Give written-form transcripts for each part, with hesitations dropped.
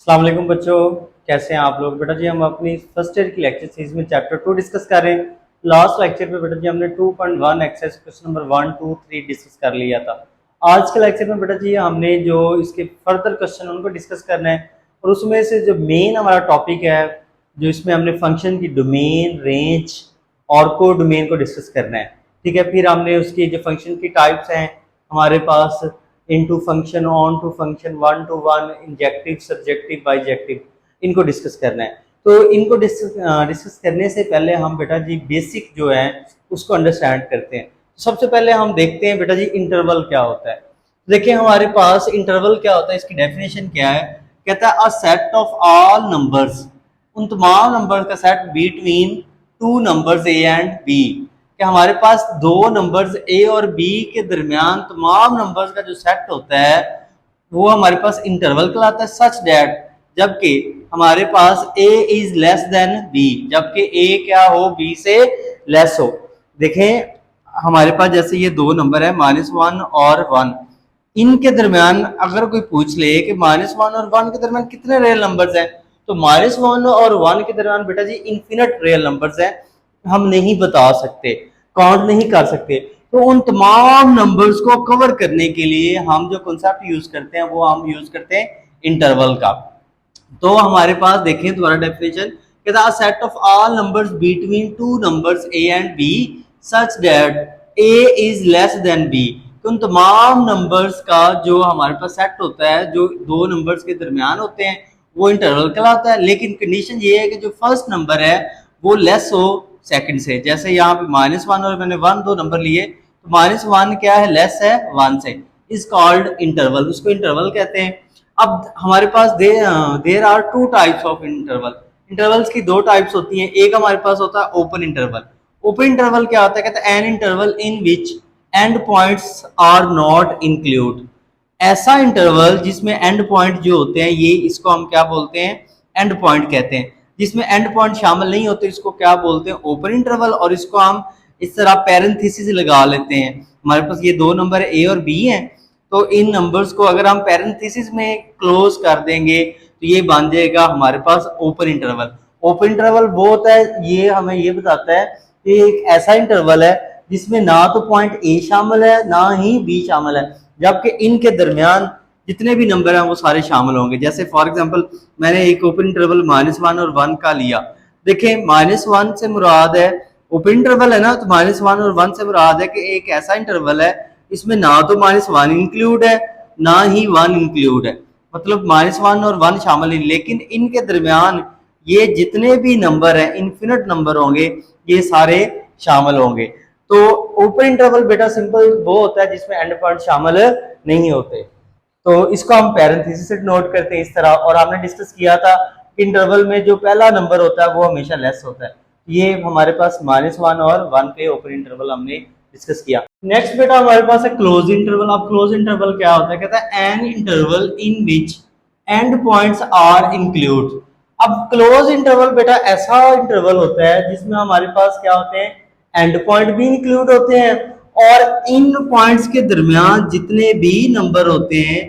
अस्सलाम वालेकुम बच्चों, कैसे हैं आप लोग। बेटा जी हम अपनी फर्स्ट ईयर की लेक्चर सीरीज में चैप्टर 2 डिस्कस कर रहे हैं। लास्ट लेक्चर में बेटा जी हमने 2.1 एक्सरसाइज क्वेश्चन नंबर 1, 2, 3 डिस्कस कर लिया था। आज के लेक्चर में बेटा जी हमने जो इसके फर्दर क्वेश्चन उनको डिस्कस करना है, और उसमें से जो मेन हमारा टॉपिक है, जो इसमें हमने फंक्शन की डोमेन, रेंज और को डोमेन को डिस्कस करना है। ठीक है, फिर हमने उसकी जो फंक्शन की टाइप्स हैं हमारे पास, into function, onto function, one to one, injective, subjective, bijective, इनको डिस्कस करना है। तो इनको डिस्कस करने से पहले हम बेटा जी बेसिक जो है उसको अंडरस्टैंड करते हैं। सबसे पहले हम देखते हैं बेटा जी इंटरवल क्या होता है। देखिए हमारे पास इंटरवल क्या होता है, इसकी डेफिनेशन क्या है। कहता है a set of all numbers, उन तमाम नंबर का set between two numbers A and B, कि हमारे पास दो नंबर्स ए और बी के दरमियान तमाम नंबर्स का जो सेट होता है वो हमारे पास इंटरवल कहलाता है। सच दैट, जबकि हमारे पास ए इज लेस देन बी, जबकि ए क्या हो, बी से लेस हो। देखें हमारे पास जैसे ये दो नंबर है -1 और 1, इनके दरमियान अगर कोई पूछ ले कि -1 और 1 के दरमियान कितने रियल नंबर्स हैं, तो -1 और 1 के दरमियान बेटा जी इन्फिनिट रियल नंबर्स हैं। हम नहीं बता सकते, काउंट नहीं कर सकते। तो उन तमाम नंबर्स को कवर करने के लिए हम जो कॉन्सेप्ट यूज करते हैं वो हम यूज करते हैं इंटरवल का। तो हमारे पास देखिए दोबारा डेफिनेशन, कहता है set of all numbers between two numbers A and B such that A is less than B. तो उन तमाम नंबर्स का जो हमारे पास सेट होता है जो दो नंबर्स के दरमियान होते हैं वो इंटरवल कहलाता है। लेकिन कंडीशन ये है कि जो फर्स्ट नंबर है वो लेस हो सेकंड से। जैसे यहाँ पे -1 और मैंने 1 दो नंबर लिए, तो -1 क्या है, लेस है 1 से, इज कॉल्ड इंटरवल, उसको इंटरवल कहते हैं। अब हमारे पास there are two types of interval. Intervals की दो टाइप्स होती हैं। एक हमारे पास होता है ओपन इंटरवल। ओपन इंटरवल क्या होता है, कहते हैं an interval in which end points are not include. ऐसा इंटरवल जिसमें एंड पॉइंट जो होते हैं, ये इसको हम क्या बोलते हैं, एंड पॉइंट कहते हैं। जिसमें एंड पॉइंट शामिल नहीं होते इसको क्या बोलते हैं, ओपन इंटरवल। और इसको हम इस तरह पैरेंथेसिस लगा लेते हैं। हमारे पास ये दो नंबर ए और बी हैं, तो इन नंबर्स को अगर हम पैरेंथेसिस में क्लोज कर देंगे तो ये बन जाएगा हमारे पास ओपन इंटरवल। ओपन इंटरवल वो होता है, ये हमें ये बताता है कि एक ऐसा इंटरवल है जिसमें ना तो पॉइंट ए शामिल है ना ही बी शामिल है, जबकि इनके दरमियान जितने भी नंबर हैं वो सारे शामिल होंगे। जैसे फॉर एग्जांपल मैंने एक ओपन इंटरवल -1 और 1 का लिया। देखें -1 से मुराद है, ओपन इंटरवल है ना, तो -1 और 1 से मुराद है कि एक ऐसा इंटरवल है इसमें ना तो -1 इंक्लूड है ना ही 1 इंक्लूड है, मतलब -1 और 1 शामिल नहीं, लेकिन इनके दरमियान ये जितने भी नंबर हैं इन्फिनिट नंबर होंगे, ये सारे शामिल होंगे। तो ओपन इंटरवल बेटा सिंपल वो होता है जिसमें एंड पॉइंट शामिल नहीं होते। तो इसको हम पैरेंथेसिस से नोट करते हैं इस तरह। और हमने डिस्कस किया था कि इंटरवल में जो पहला नंबर होता है वो हमेशा लेस होता है। ये हमारे पास -1 और 1 पे ओपन इंटरवल हमने डिस्कस किया। नेक्स्ट बेटा हमारे पास है क्लोज इंटरवल। अब क्लोज इंटरवल क्या होता है, कहता है an interval in which end points are include. अब क्लोज इंटरवल बेटा ऐसा इंटरवल होता है जिसमें हमारे पास क्या होते हैं, एंड पॉइंट भी इंक्लूड होते हैं, और इन पॉइंट्स के दरमियान जितने भी नंबर होते हैं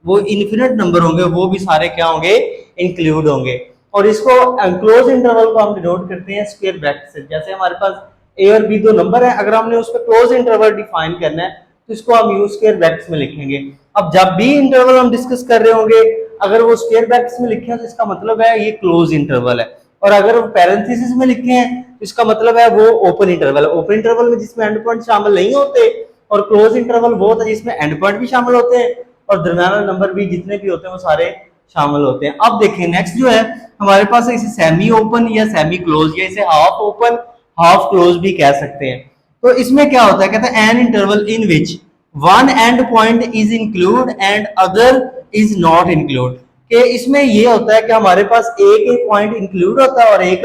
वो इन्फिनिट नंबर होंगे, वो भी सारे क्या होंगे, इंक्लूड होंगे। और इसको क्लोज इंटरवल को हम डिनोट करते हैं स्क्वायर ब्रैकेट से। जैसे हमारे पास ए और बी दो नंबर है, अगर हमने उसका क्लोज इंटरवल डिफाइन करना है तो इसको हम यूज स्क्वायर ब्रैकेट्स में लिखेंगे। अब जब भी इंटरवल हम डिस्कस कर रहे होंगे, अगर वो स्क्वायर ब्रैकेट्स में लिखे हैं तो इसका मतलब है ये क्लोज इंटरवल है, और अगर वो पैरेंथेसिस में लिखे हैं तो इसका मतलब है वो ओपन इंटरवल है। ओपन इंटरवल में जिसमें एंड पॉइंट शामिल नहीं होते, और क्लोज इंटरवल वो होता है जिसमें एंड पॉइंट भी शामिल होते हैं और दरमियाना नंबर भी जितने भी होते हैं वो सारे शामिल होते हैं। अब देखिए नेक्स्ट जो है हमारे पास इसे सेमी ओपन या सेमी क्लोज, या इसे हाफ ओपन हाफ क्लोज भी कह सकते हैं। तो इसमें क्या होता है, कहते हैं an interval in which one and point is include and other is not include. कि इसमें ये होता है कि हमारे पास एक पॉइंट इंक्लूड होता है और एक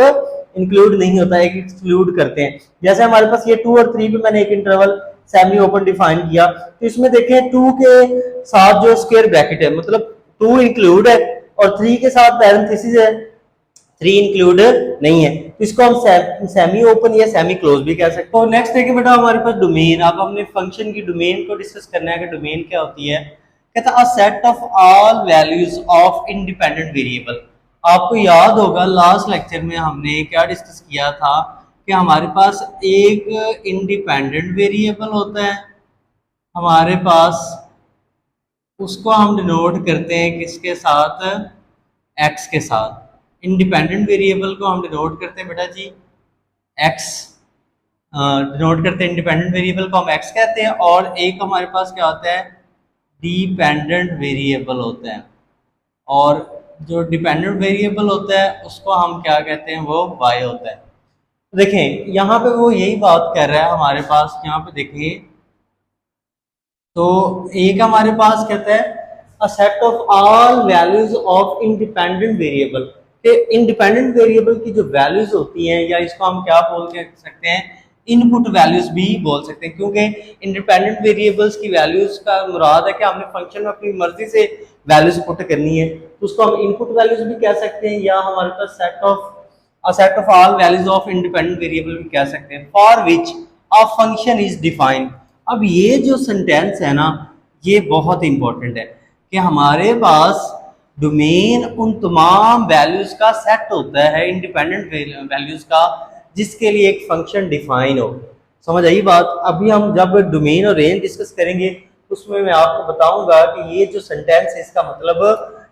इंक्लूड नहीं होता, एक एक्सक्लूड करते हैं। जैसे हमारे पास ये 2 और 3 पे मैंने एक इंटरवल सेमी ओपन डिफाइन किया, तो इसमें देखें 2 के साथ जो स्क्वायर ब्रैकेट है मतलब 2 इंक्लूड है, और 3 के साथ पैरेंथेसिस है, 3 इंक्लूड नहीं है। तो इसको हम सेमी ओपन या सेमी क्लोज भी कह सकते हैं। तो नेक्स्ट देखिए बेटा हमारे पास डोमेन। अब हमने फंक्शन की डोमेन को डिस्कस करना है कि डोमेन क्या होती है। कहता है a set of all values of independent variable. आपको याद होगा लास्ट लेक्चर में हमने क्या डिस्कस किया था कि हमारे पास एक इंडिपेंडेंट वेरिएबल होता है हमारे पास, उसको हम डिनोट करते हैं किसके साथ, एक्स के साथ। इंडिपेंडेंट वेरिएबल को हम डिनोट करते हैं बेटा जी एक्स, डिनोट करते हैं इंडिपेंडेंट वेरिएबल को हम एक्स कहते हैं, और एक हमारे पास क्या होता है डिपेंडेंट वेरिएबल होता है, और जो डिपेंडेंट वेरिएबल होता है उसको हम क्या कहते हैं, वो वाई होता है। देखें यहाँ पे वो यही बात कर रहा है हमारे पास, यहाँ पे देखिए तो एक हमारे पास कहता है a set of all values of independent variable, कि इंडिपेंडेंट वेरिएबल की जो वैल्यूज होती हैं, या इसको हम क्या बोल के सकते हैं इनपुट वैल्यूज भी बोल सकते हैं, क्योंकि इंडिपेंडेंट वेरिएबल्स की वैल्यूज का मुराद है कि हमने फंक्शन में अपनी मर्जी से वैल्यूज पुट करनी है, तो उसको हम इनपुट वैल्यूज भी कह सकते हैं, या हमारे पास set of all values of independent variable भी कह सकते हैं, for which a function is defined. अब ये जो सेंटेंस है ना ये बहुत इंपॉर्टेंट है कि हमारे पास डोमेन उन तमाम वैल्यूज का सेट होता है इंडिपेंडेंट वैल्यूज का जिसके लिए एक फंक्शन डिफाइन हो। समझ आई बात। अभी हम जब डोमेन और रेंज डिस्कस करेंगे उसमें मैं आपको बताऊंगा कि ये जो सेंटेंस है इसका मतलब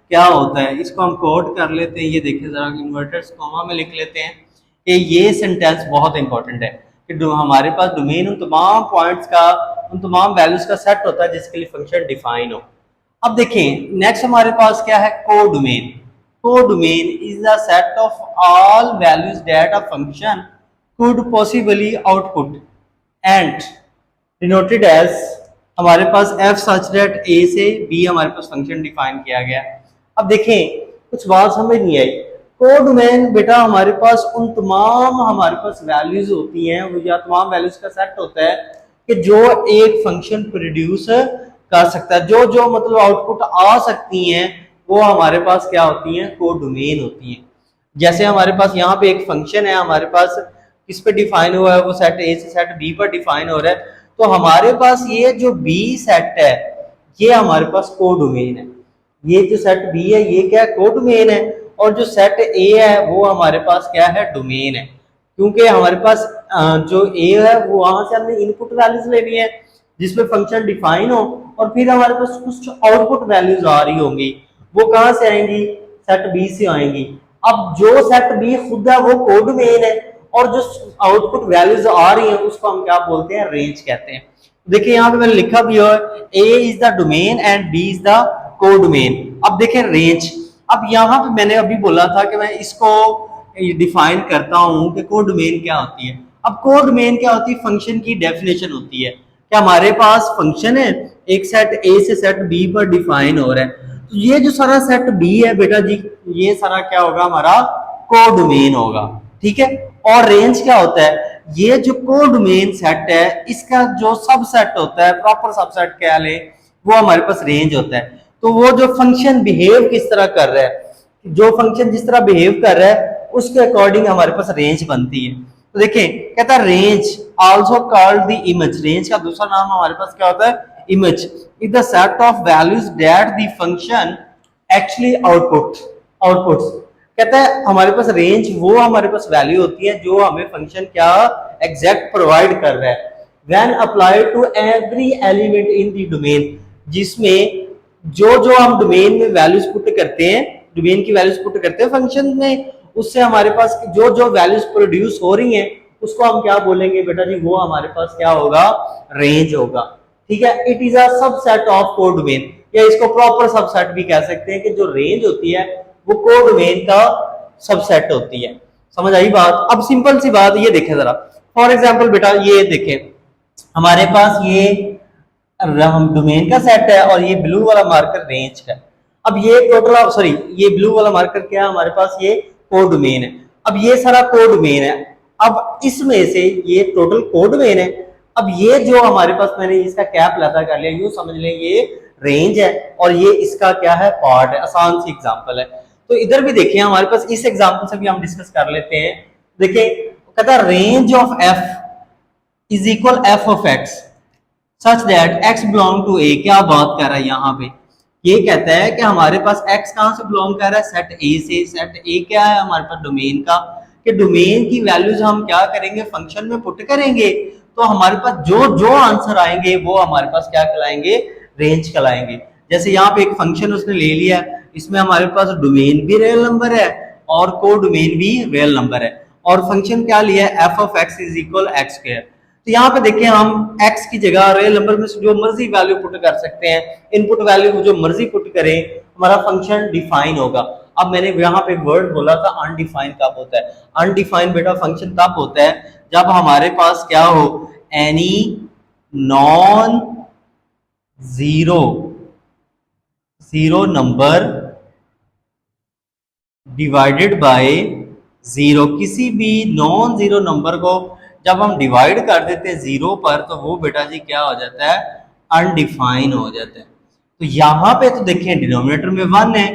क्या होता है। इसको हम कोड कर लेते हैं, ये देखिए जरा इन्वर्टेड कॉमा में लिख लेते हैं कि ये सेंटेंस बहुत इंपॉर्टेंट है कि हमारे पास डोमेन उन तमाम पॉइंट्स का, उन तमाम वैल्यूज का सेट होता है जिसके लिए फंक्शन डिफाइन हो। अब देखें नेक्स्ट हमारे पास क्या है, codomain. Codomain is the set of all values that a function could possibly output and denoted as, हमारे पास f such that a से b हमारे पास फंक्शन डिफाइन किया गया। अब देखें कुछ बात समझ नहीं आई। कोडोमेन बेटा हमारे पास उन तमाम हमारे पास वैल्यूज होती हैं, वो या तमाम वैल्यूज का सेट होता है कि जो एक फंक्शन प्रोड्यूस कर सकता है, जो जो मतलब आउटपुट आ सकती हैं वो हमारे पास क्या होती हैं, कोडोमेन होती हैं। जैसे हमारे पास यहाँ पे एक फंक्शन है, हमारे पास किस पे डिफाइन हुआ है, वो सेट ए से सेट बी पर डिफाइन हो रहा है, तो हमारे पास ये जो बी सेट है ये हमारे पास कोडोमेन है। ये जो सेट बी है ये क्या है, कोडोमेन है, और जो सेट ए है वो हमारे पास क्या है, डोमेन है। क्योंकि हमारे पास जो ए है वो वहां से हमने इनपुट वैल्यूज लेनी है जिसमें फंक्शन डिफाइन हो, और फिर हमारे पास कुछ आउटपुट वैल्यूज आ रही होंगी, वो कहां से आएंगी, सेट बी से आएंगी। अब जो सेट बी खुद है वो कोडोमेन है, और जो आउटपुट वैल्यूज आ रही है उसको हम क्या बोलते हैं, रेंज कहते हैं। देखिए यहाँ पे मैंने लिखा भी है A is the domain and B is the codomain. अब देखिए रेंज, अब यहाँ पे मैंने अभी बोला था कि मैं इसको डिफाइन करता हूँ कि कोडोमेन क्या होती है। अब कोडोमेन क्या होती है, फंक्शन की डेफिनेशन होती है कि हमारे पास फंक्शन है, एक सेट ए से सेट बी पर डिफाइन हो रहा है, तो ये जो सारा सेट बी है बेटा जी ये सारा क्या होगा, हमारा कोडोमेन होगा, ठीक है। और रेंज क्या होता है, ये जो कोडोमेन सेट है इसका जो सबसेट होता है, प्रॉपर सबसेट क्या ले, वो हमारे पास रेंज होता है। तो वो जो फंक्शन बिहेव किस तरह कर रहा है, जो फंक्शन जिस तरह बिहेव कर रहा है उसके अकॉर्डिंग हमारे पास रेंज बनती है। तो देखिए कहता है range also called the image, range का दूसरा नाम हमारे पास क्या होता है, image is the set of values that the function actually outputs. कहता है हमारे पास रेंज वो हमारे पास वैल्यू होती है जो हमें फंक्शन क्या एग्जैक्ट प्रोवाइड कर रहा है when applied to every element in the domain, जिसमें जो जो हम डोमेन में वैल्यूज पुट करते हैं, डोमेन की वैल्यूज पुट करते हैं फंक्शन में, उससे हमारे पास जो जो वैल्यूज प्रोड्यूस हो रही हैं उसको हम क्या बोलेंगे बेटा जी, वो हमारे पास क्या होगा, रेंज होगा, ठीक है। It is a subset of codomain, या इसको प्रॉपर सबसेट भी कह सकते हैं कि जो रेंज होती है वो कोडोमेन का सबसेट होती है। समझ आई बात। अब सिंपल सी बात ये देखें जरा, फॉर एग्जांपल बेटा ये देखें हमारे पास ये हम डोमेन का सेट है और ये ब्लू वाला मार्कर रेंज का। अब ये टोटल सॉरी ये ब्लू वाला मार्कर क्या है, हमारे पास ये कोडोमेन है। अब ये सारा कोडोमेन है, अब इसमें से ये टोटल कोडोमेन है। अब ये जो हमारे पास मैंने इसका कैप लगा कर लिया, यूं समझ लें ये रेंज है और ये इसका क्या है, पार्ट है। आसान सी एग्जांपल है। तो इधर भी देखिए हमारे पास इस एग्जांपल से भी हम डिस्कस कर लेते हैं। देखिए कहता है range of F is equal F of X such that X belong to A. क्या बात कर रहा है यहाँ पे, ये कहता है कि हमारे पास x कहाँ से बिलोंग कर रहा है, सेट ए से। सेट ए क्या है हमारे पास, डोमेन का, कि डोमेन की वैल्यूज हम क्या करेंगे, फंक्शन में पुट करेंगे, तो हमारे पास जो जो आंसर आएंगे वो हमारे पास क्या कहलाएंगे, रेंज कहलाएंगे। जैसे यहाँ पे एक फंक्शन उसने ले लिया, इसमें हमारे पास डोमेन भी रियल नंबर है और को डोमेन भी रियल नंबर है, और फंक्शन क्या लिया है, F of x is equal x square. तो यहाँ पे देखिए हम x की जगह रियल नंबर में से जो मर्जी वैल्यू पुट कर सकते हैं, इनपुट वैल्यू जो मर्जी पुट करें, हमारा फंक्शन डिफाइन होगा। अब मैंने यहाँ पे एक वर्ड बोला था अनडिफाइन कब होता है, अनडिफाइन बेटा फंक्शन तब होता है जब हमारे पास क्या हो, any non zero zero number divided by zero, किसी भी नॉन जीरो नंबर को जब हम डिवाइड कर देते हैं जीरो पर, तो वो बेटा जी क्या हो जाता है, अनडिफाइन हो जाता है। तो यहाँ पे तो देखें डिनोमिनेटर में 1 है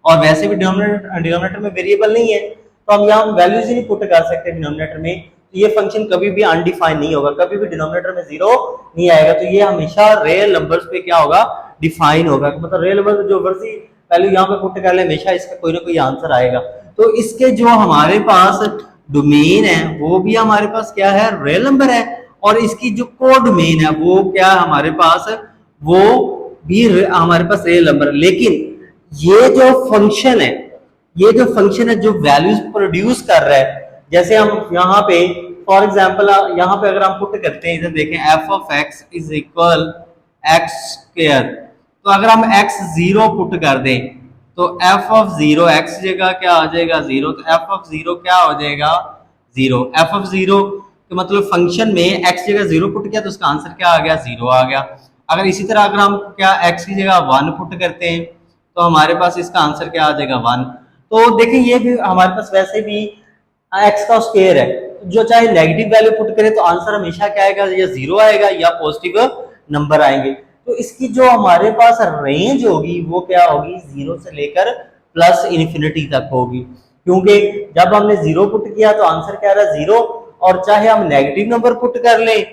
और वैसे भी डिनोमिनेटर में वेरिएबल नहीं है, तो हम यहाँ वैल्यूज ही नहीं पुट कर सकते डिनोमिनेटर में, तो ये फंक्शन कभी भी अनडिफाइन नहीं होगा, कभी भी डिनोमिनेटर में जीरो नहीं आएगा, तो ये हमेशा रियल नंबर्स पे क्या होगा, डिफाइन होगा। मतलब रियल नंबर जो मर्जी वैल्यू यहाँ पे पुट कर ले, हमेशा इसका कोई ना कोई आंसर आएगा। तो इसके जो हमारे पास डोमेन है वो भी हमारे पास क्या है, रियल नंबर है, और इसकी जो को डोमेन है वो क्या है हमारे पास, वो भी हमारे पास रियल नंबर। लेकिन ये जो फंक्शन है, ये जो फंक्शन है जो वैल्यूज प्रोड्यूस कर रहा है, जैसे हम यहाँ पे फॉर एग्जांपल यहाँ पे अगर हम पुट करते हैं, इधर देखें F of x is equal x square, तो अगर हम एक्स जीरो पुट कर दें तो एफ ऑफ जीरो एक्स जगह क्या आ जाएगा, जीरो, तो एफ ऑफ जीरो क्या हो जाएगा, जीरो। एफ ऑफ जीरो तो मतलब फंक्शन में एक्स जगह जीरो पुट किया तो उसका आंसर क्या आ गया, जीरो आ गया। अगर इसी तरह अगर हम क्या एक्स की जगह वन पुट करते हैं तो हमारे पास इसका आंसर क्या आ जाएगा, वन। तो देखिए ये भी हमारे पास वैसे भी एक्स का स्क्वायर है, जो चाहे नेगेटिव वैल्यू पुट करे तो आंसर हमेशा क्या आएगा, या जीरो आएगा या पॉजिटिव नंबर आएंगे। तो इसकी जो हमारे पास रेंज होगी वो क्या होगी, जीरो से लेकर प्लस इन्फिनिटी तक होगी, क्योंकि जब हमने जीरो पुट किया तो आंसर क्या रहा, जीरो, और चाहे हम नेगेटिव नंबर पुट कर लें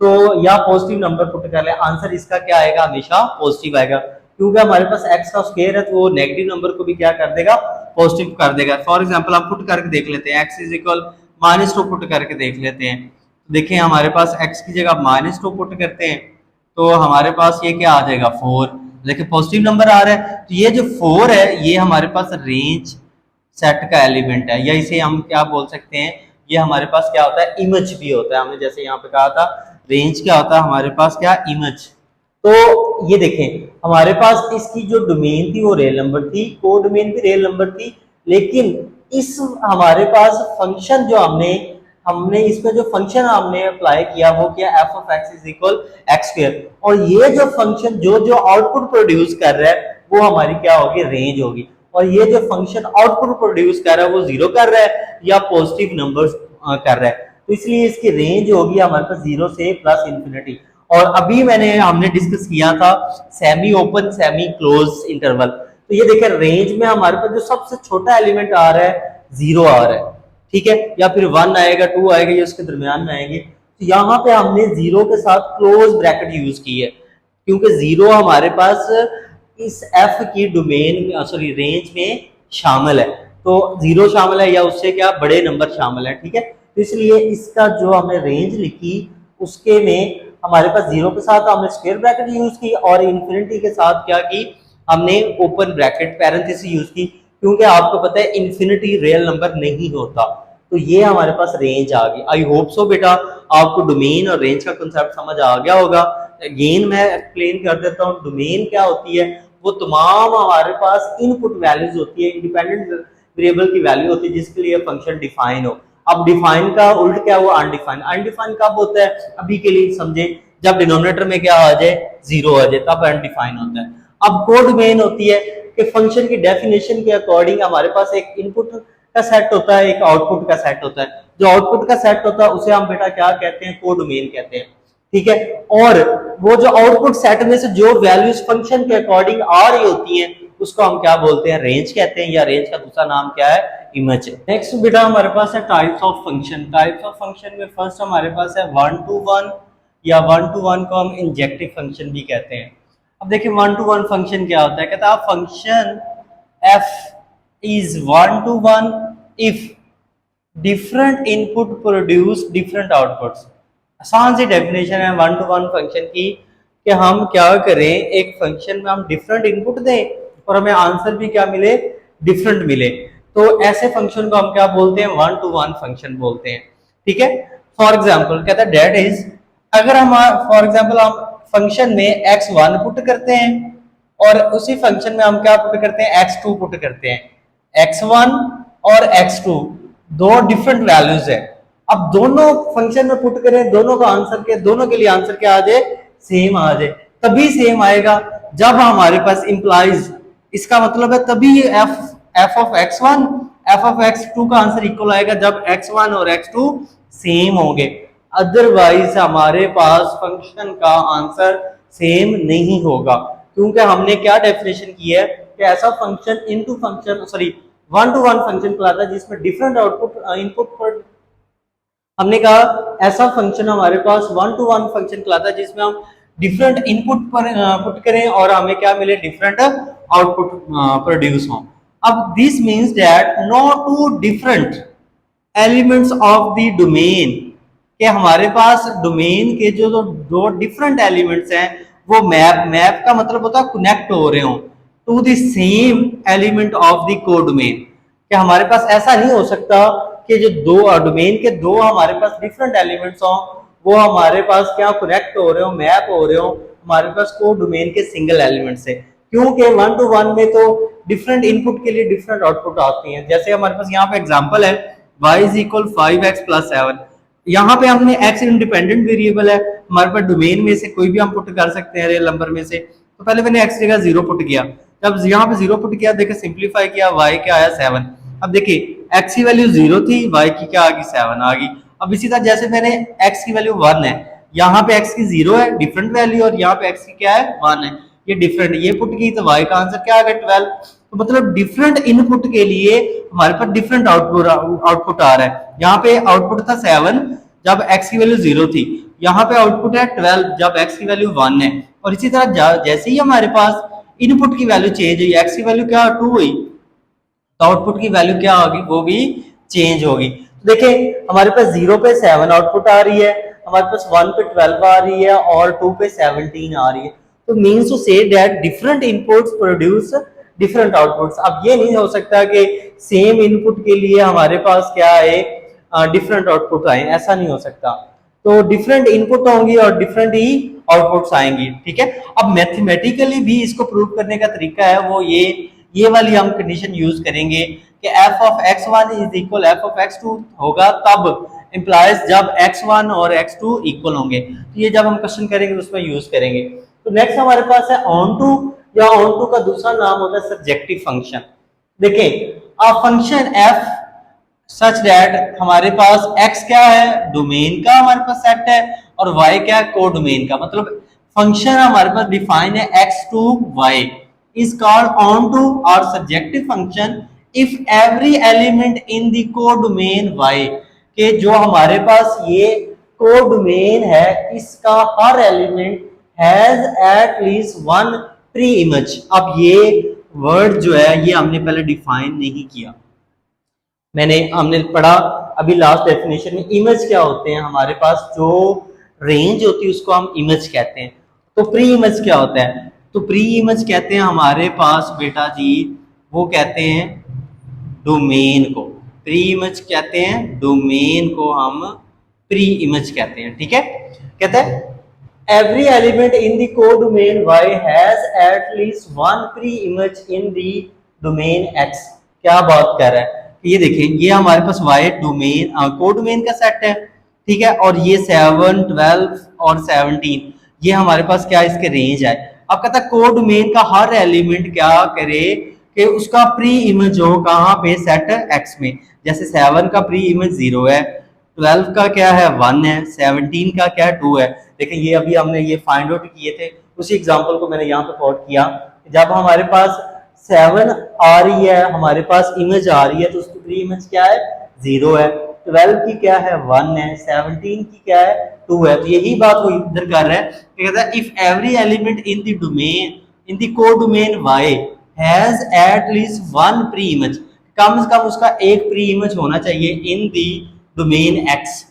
तो या पॉजिटिव नंबर पुट कर लें, आंसर इसका क्या आएगा, हमेशा पॉजिटिव आएगा, क्योंकि हमारे पास एक्स का स्क्वायर है तो वो नेगेटिव नंबर को भी क्या कर देगा, पॉजिटिव कर देगा। फॉर एग्जांपल हम पुट करके देख लेते हैं, एक्स इज इक्वल -2 पुट करके देख लेते हैं, देखिए हमारे पास एक्स की जगह -2 पुट करते हैं तो हमारे पास ये क्या आ जाएगा, 4। देखिए पॉजिटिव नंबर आ रहा है, तो ये जो 4 है ये हमारे पास रेंज सेट का एलिमेंट है, या इसे हम क्या बोल सकते हैं, ये हमारे पास क्या होता है, इमेज भी होता है। हमने जैसे यहाँ पे कहा था रेंज क्या होता है हमारे पास, क्या, इमेज। तो ये देखें हमारे पास इसकी जो डोमेन थी वो रियल नंबर थी, को डोमेन भी रियल नंबर थी, लेकिन इस हमारे पास फंक्शन जो हमने इसमें जो फंक्शन हमने अप्लाई किया वो क्या, F of x is equal x square, और ये जो फंक्शन जो जो आउटपुट प्रोड्यूस कर रहा है वो हमारी क्या होगी, रेंज होगी। और ये जो फंक्शन आउटपुट प्रोड्यूस कर रहा है वो जीरो कर रहा है या पॉजिटिव नंबर्स कर रहा है, तो इसलिए इसकी रेंज होगी हमारे पास जीरो से प्लस इंफिनिटी। और अभी हमने डिस्कस किया था semi open semi close interval, तो ये देखिए रेंज में हमारे पास जो सबसे छोटा एलिमेंट आ रहा है जीरो आ रहा है, ठीक है, या फिर 1 आएगा, 2 आएगा, ये उसके दरमियान में आएंगे। तो यहाँ पे हमने जीरो के साथ क्लोज ब्रैकेट यूज की है, क्योंकि जीरो हमारे पास इस एफ की डोमेन सॉरी रेंज में शामिल है, तो जीरो शामिल है या उससे क्या बड़े नंबर शामिल है, ठीक है। तो इसलिए इसका जो हमने रेंज लिखी उसके में हमारे पास जीरो के साथ हमने स्क्वायर ब्रैकेट यूज की और इन्फिनिटी के साथ क्या की, हमने ओपन ब्रैकेट पैरेंथेसिस यूज की, क्योंकि आपको पता है इन्फिनिटी रियल नंबर नहीं होता। तो ये हमारे पास रेंज आ गई। आई होप सो बेटा आपको डोमेन और रेंज का कांसेप्ट समझ आ गया होगा। अगेन मैं एक्सप्लेन कर देता हूँ, डोमेन क्या होती है, वो तमाम हमारे पास इनपुट वैल्यूज होती है, इंडिपेंडेंट वेरिएबल की वैल्यू होती है जिसके लिए फंक्शन डिफाइन हो। अब डिफाइन का उल्ट क्या हुआ, अनडिफाइन। अनडिफाइन कब होता है, अभी के लिए समझे, जब डिनोमिनेटर में क्या आ जाए, जीरो आ जाए, तब अनडिफाइन होता है। अब को डोमेन होती है कि फंक्शन की डेफिनेशन के अकॉर्डिंग हमारे पास एक इनपुट का सेट होता है, एक आउटपुट का सेट होता है। जो आउटपुट का सेट होता है उसे हम बेटा क्या कहते हैं, को डोमेन कहते हैं, ठीक है। और वो जो आउटपुट सेट में से जो वैल्यूज फंक्शन के अकॉर्डिंग आ रही होती हैं उसको हम क्या बोलते हैं, रेंज कहते हैं, या रेंज का दूसरा नाम क्या है, इमेज। नेक्स्ट बेटा हमारे पास है types of function. Types of function में फर्स्ट हमारे पास है 1 to 1, या 1 to 1 को हम इंजेक्टिव फंक्शन भी कहते हैं। अब देखिए 1-to-1 फंक्शन क्या होता है, कहता है function f is 1-to-1 if different input produce different outputs। आसान सी डेफिनेशन है 1-to-1 फंक्शन की कि हम क्या करें, एक फंक्शन में हम डिफरेंट इनपुट दें और हमें आंसर भी क्या मिले, डिफरेंट मिले। तो ऐसे फंक्शन को हम क्या बोलते हैं, 1-to-1 फंक्शन बोलते हैं। ठीक है, फॉर एग्जाम्पल कहता है डेट इज, अगर हम फॉर एग्जाम्पल हम फंक्शन में x1 पुट करते हैं और उसी फंक्शन में हम क्या पुट करते हैं, x2 पुट करते हैं। x1 और x2 दो डिफरेंट वैल्यूज है। अब दोनों फंक्शन में पुट करें, दोनों का आंसर के दोनों के लिए आंसर क्या आ जाए, सेम आ जाए। तभी सेम आएगा जब हमारे पास इंप्लाइज, इसका मतलब है तभी f of x1 f of x2 का आंसर इक्वल आएगा जब x1 और x2 सेम होंगे। अदरवाइज हमारे पास फंक्शन का आंसर सेम नहीं होगा, क्योंकि हमने क्या डेफिनेशन की है कि ऐसा function into function sorry 1-to-1 function कहलाता है जिसमें डिफरेंट आउटपुट इनपुट पर, हमने कहा ऐसा फंक्शन हमारे पास 1-to-1 फंक्शन कहलाता है जिसमें हम डिफरेंट इनपुट पर पुट करें और हमें क्या मिले, डिफरेंट आउटपुट प्रोड्यूस हो। अब this means that no two different elements of the domain, कि हमारे पास डोमेन के जो दो डिफरेंट एलिमेंट्स हैं वो मैप का मतलब होता है कनेक्ट हो रहे हो to the same element of the codomain. कि हमारे पास ऐसा नहीं हो सकता कि जो दो डोमेन के दो हमारे पास डिफरेंट एलिमेंट्स हो वो हमारे पास क्या कनेक्ट हो रहे हो, मैप हो रहे हो हमारे पास कोड डोमेन के सिंगल एलिमेंट से, क्योंकि 1-to-1 में तो डिफरेंट इनपुट के लिए डिफरेंट आउटपुट आती हैं। जैसे हमारे पास यहाँ पे एग्जांपल है y is equal 5x plus 7, यहाँ पे हमने x इंडिपेंडेंट वेरिएबल है, हमारे पास डोमेन में से कोई भी हम पुट कर सकते हैं रियल नंबर में से। तो पहले मैंने x जगह 0 पुट किया, जब यहाँ पे 0 पुट किया देखिए सिंप्लीफाई किया, y क्या आया 7। अब देखिए x की वैल्यू 0 थी, y की क्या आ गई 7 आ गई। अब इसी तरह जैसे मैंने x की वैल्यू 1 है, यहाँ पे x की 0 है डिफरेंट वैल्यू और यहाँ पे x की क्या है 1 है, ये डिफरेंट, ये पुट की तो y का आंसर क्या आ गया 12। तो मतलब डिफरेंट इनपुट के लिए हमारे पास डिफरेंट आउटपुट आ रहा है। यहाँ पे आउटपुट था 7 जब x की वैल्यू 0 थी, यहाँ पे आउटपुट है 12 जब x की वैल्यू 1 है। और इसी तरह जैसे ही हमारे पास इनपुट की वैल्यू चेंज हुई, x की वैल्यू क्या 2 हुई तो आउटपुट की वैल्यू क्या होगी, वो भी चेंज होगी। तो देखिए हमारे पास 0 पे 7 आउटपुट आ रही है, हमारे पास 1 पे 12 आ रही है और 2 पे 17 आ रही है। तो means to say that different inputs produce different outputs. अब ये नहीं हो सकता कि सेम इनपुट के लिए हमारे पास क्या है डिफरेंट आउटपुट आए, ऐसा नहीं हो सकता। तो डिफरेंट इनपुट होंगी और डिफरेंट ही आउटपुट्स आएंगी। ठीक है, अब मैथमेटिकली भी इसको प्रूव करने का तरीका है वो ये वाली हम कंडीशन यूज करेंगे कि f of x1 is equal f of x2 होगा तब इंप्लाइज जब x1 और x2 इक्वल होंगे। तो ये जब हम क्वेश्चन करेंगे तो उसमें यूज करेंगे। तो नेक्स्ट हमारे पास है ऑन टू, या ऑन टू का दूसरा नाम होता है सब्जेक्टिव फंक्शन। देखिए a function f such that हमारे पास x क्या है, डोमेन का हमारे पास सेट है और y क्या है, कोड डोमेन का। मतलब फंक्शन हमारे पास डिफाइन है x to y is called onto or subjective function if every element in the codomain y, के जो हमारे पास ये कोडोमेन है इसका हर element has at least one preimage. अब ये वर्ड जो है ये हमने पहले डिफाइन नहीं किया, हमने पढ़ा अभी लास्ट डेफिनेशन में इमेज क्या होते हैं, हमारे पास जो रेंज होती है उसको हम इमेज कहते हैं। तो प्री इमेज क्या होता है, तो प्री इमेज कहते हैं हमारे पास बेटा जी वो कहते हैं डोमेन को, प्री इमेज कहते हैं डोमेन को हम प्री इमेज कहते हैं। ठीक है, कहते हैं every element in the codomain y has at least one pre image in the domain x। क्या बात कर रहा है, ये देखें ये हमारे पास y डोमेन कोडोमेन का सेट है। ठीक है, और ये 7 12 और 17 ये हमारे पास क्या इसके रेंज है। अब कहता है कोड डोमेन का हर एलिमेंट क्या करे कि उसका प्री इमेज हो कहाँ पे, सेट x में। जैसे 7 का प्री इमेज 0 है, 12 का क्या है 1 है, 17 का क्या है 2 है। देखिए ये अभी हमने ये फाइंड आउट किए थे, उसी एग्जांपल को मैंने यहाँ पे कोट किया। जब हमारे पास 7 आ रही है, हमारे पास इमेज आ रही है तो उसकी प्री इमेज क्या है 0 है, 12 की क्या है 1 है, 17 की क्या है टू है। तो यही बात वो इधर कर रहा है कि कहता है if every element in the domain in the codomain y has at least one preimage, कम से कम उसका एक प्री इमेज होना चाहिए in the domain x।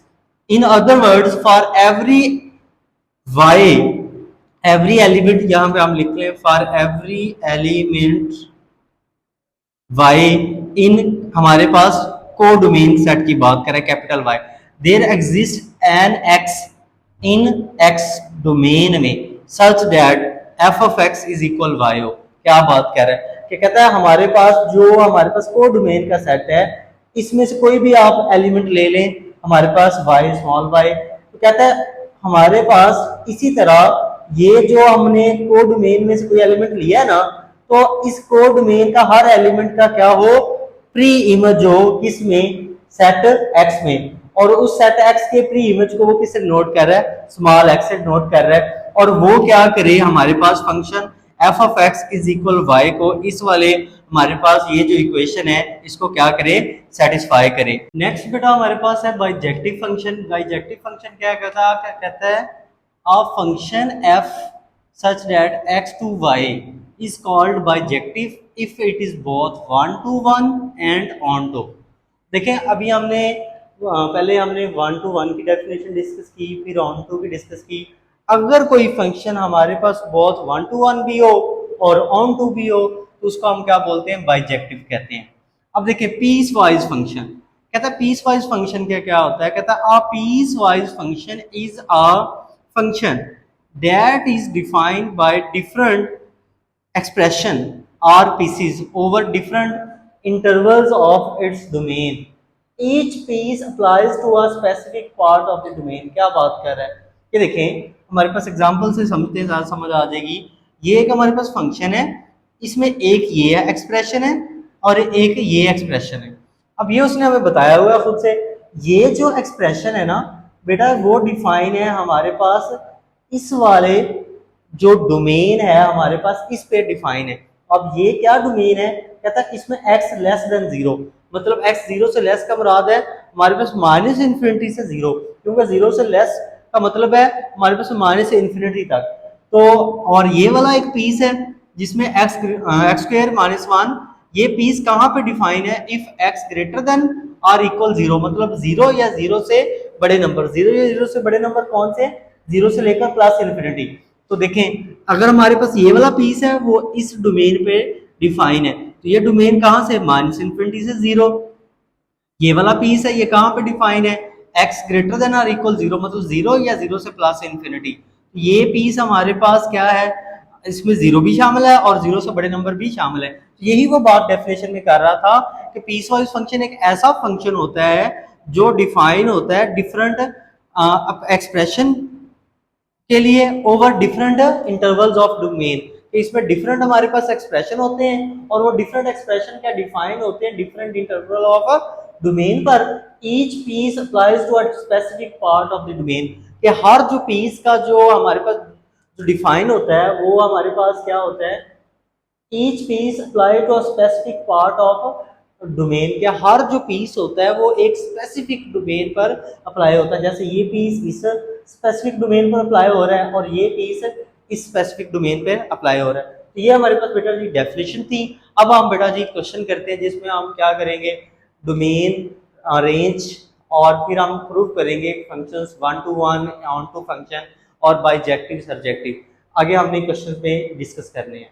In other words for every y, every element यहां पे हम लिख लें for every element y in हमारे पास कोडोमेन सेट की बात करें capital Y, there exist an x in x domain में such that f of x is equal y हो। क्या बात कर रहा है कि कहता है हमारे पास कोडोमेन का सेट है, इसमें से कोई भी आप एलिमेंट ले लें, हमारे पास y स्मॉल y, तो कहता है हमारे पास इसी तरह ये जो हमने कोडोमेन में से कोई एलिमेंट लिया है ना, तो इस कोडोमेन का हर एलिमेंट का क्या हो प्री इमेज हो किसमें सेट x में, और उस सेट x के प्री इमेज को वो किससे नोट कर रहा है स्मॉल x से नोट कर रहा है, और वो क्या करे हमारे पास function f of x is equal y को इस वाले हमारे पास ये जो इक्वेशन है इसको क्या करे सेटिस्फाई करे। नेक्स्ट बेटा हमारे पास है बाइजेक्टिव फंक्शन। बाइजेक्टिव फंक्शन क्या कहता है a function f such that x to y is called bijective if it is both one to one and on to। देखें अभी हमने पहले हमने वन टू वन की डेफिनेशन डिस्कस की, फिर ऑन टू की डिस्कस की। अगर कोई फंक्शन हमारे पास बहुत वन टू वन भी हो और ऑन टू भी हो तो उसको हम क्या बोलते हैं बाइजेक्टिव कहते हैं। अब देखिए पीस वाइज फंक्शन, कहता है पीस वाइज फंक्शन क्या होता है, कहता है a piecewise function is a function that is defined by different expression or pieces over different intervals of its domain। each piece applies to a specific part of the domain। क्या बात कर रहा है ये देखें हमारे पास example से समझते हैं ज़्यादा समझ आ जाएगी। ये एक हमारे पास फंक्शन है, इसमें एक ये एक्सप्रेशन है और एक ये एक्सप्रेशन है। अब ये उसने हमें बताया हुआ है खुद से, ये जो एक्सप्रेशन है ना बेटा वो डिफाइन है हमारे पास इस वाले जो डोमेन है हमारे पास इस पे डिफाइन है। अब ये क्या डोमेन है, कहता है इसमें x लेस देन जीरो, मतलब x जीरो से लेस का मुराद है हमारे पास माइनस इन्फिनिटी से जीरो, क्योंकि जीरो से लेस का मतलब है हमारे पास माइनस से इन्फिनिटी तक। तो और ये वाला एक पीस है जिसमें x स्क्वायर माइनस वन, ये पीस कहाँ पे डिफाइन है if x greater than or equal zero, मतलब जीरो या जीरो से बड़े नंबर। जीरो या जीरो से बड़े नंबर कौन से, जीरो से लेकर प्लस इन्फिनिटी। तो देखें अगर हमारे पास ये वाला पीस है वो इस डोमेन पे डिफाइन है, तो ये डोमेन कहाँ से माइनस इन्फिनिटी से जीरो। ये वाला पीस है ये कहाँ पे डिफाइन है x greater than or equal zero, मतलब जीरो या जीरो से प्लस इन्फिनिटी। ये पीस हमारे पास क्या है, इसमें जीरो भी शामिल है और जीरो से बड़े नंबर भी शामिल है। यही वो बात डेफिनेशन में कर रहा था कि पीस वाइज फंक्शन एक ऐसा फंक्शन होता है जो डिफाइन होता है डिफरेंट एक्सप्रेशन के लिए over different intervals of domain. इसमें डिफरेंट हमारे पास एक्सप्रेशन होते हैं और वो डिफरेंट एक्सप्रेशन क्या डिफाइन होते हैं डिफरेंट इंटरवल ऑफ डोमेन पर। Each piece applies to a specific part of the domain, कि हर जो पीस का जो हमारे पास जो डिफाइन होता है वो हमारे पास क्या होता है each piece apply to a specific part of domain, के हर जो पीस होता है वो एक स्पेसिफिक डोमेन पर अप्लाई होता है। जैसे ये पीस इस स्पेसिफिक डोमेन पर अप्लाई हो रहा है और ये पीस इस स्पेसिफिक डोमेन पर अप्लाई हो रहा है। तो ये हमारे पास बेटा जी डेफिनेशन थी। अब हम बेटा जी क्वेश्चन करते हैं जिसमें हम क्या करेंगे डोमेन रेंज और फिर हम प्रूव करेंगे functions one to one onto function और बाइजेक्टिव सरजेक्टिव। आगे हमने क्वेश्चन में डिस्कस करने हैं।